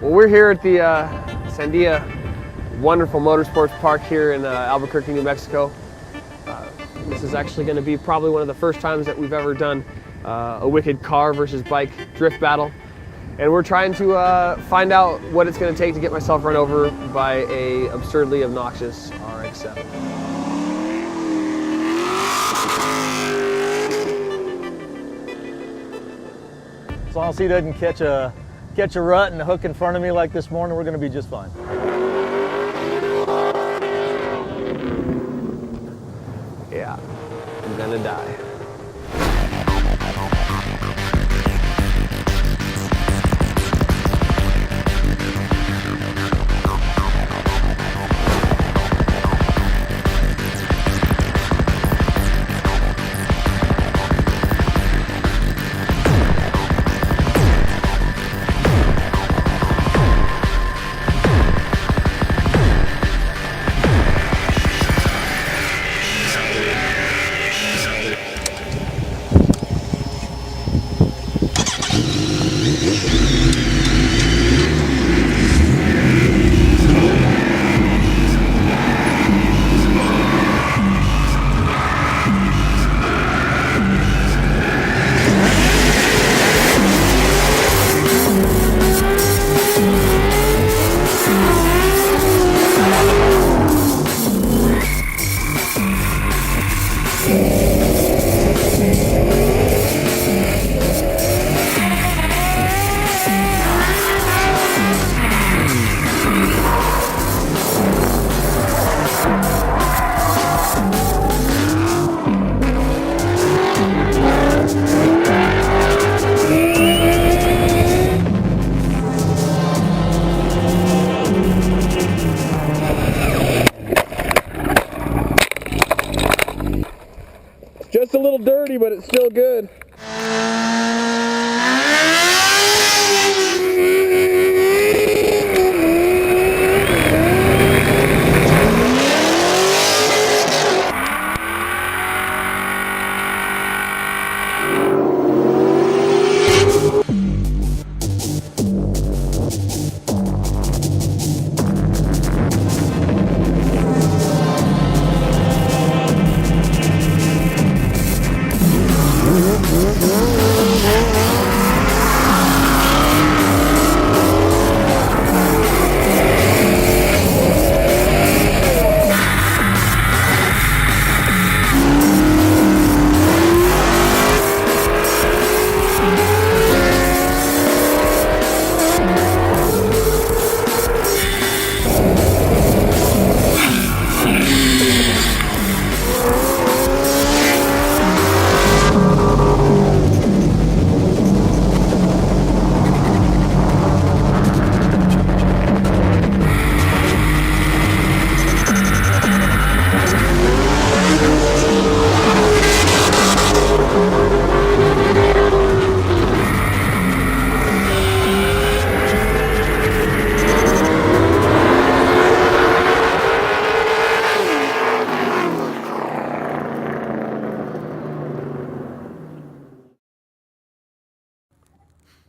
Well, we're here at the Sandia wonderful motorsports park here in Albuquerque, New Mexico. This is actually going to be probably one of the first times that we've ever done a wicked car versus bike drift battle. And we're trying to find out what it's going to take to get myself run over by a absurdly obnoxious RX-7. As long as he doesn't catch a rut and a hook in front of me like this morning, we're going to be just fine. Yeah, I'm gonna die. Just a little dirty, but it's still good.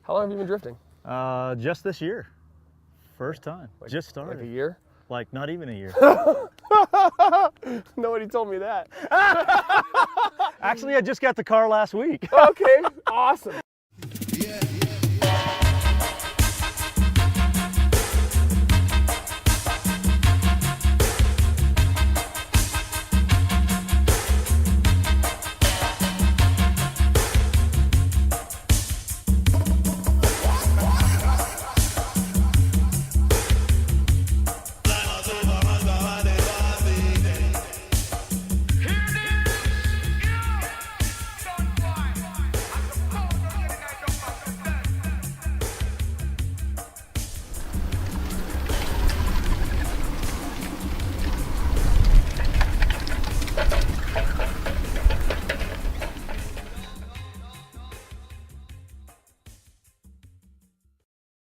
How long have you been drifting? Just this year. First time. Just started. Like a year? Like not even a year. Nobody told me that. Actually, I just got the car last week. Okay, awesome.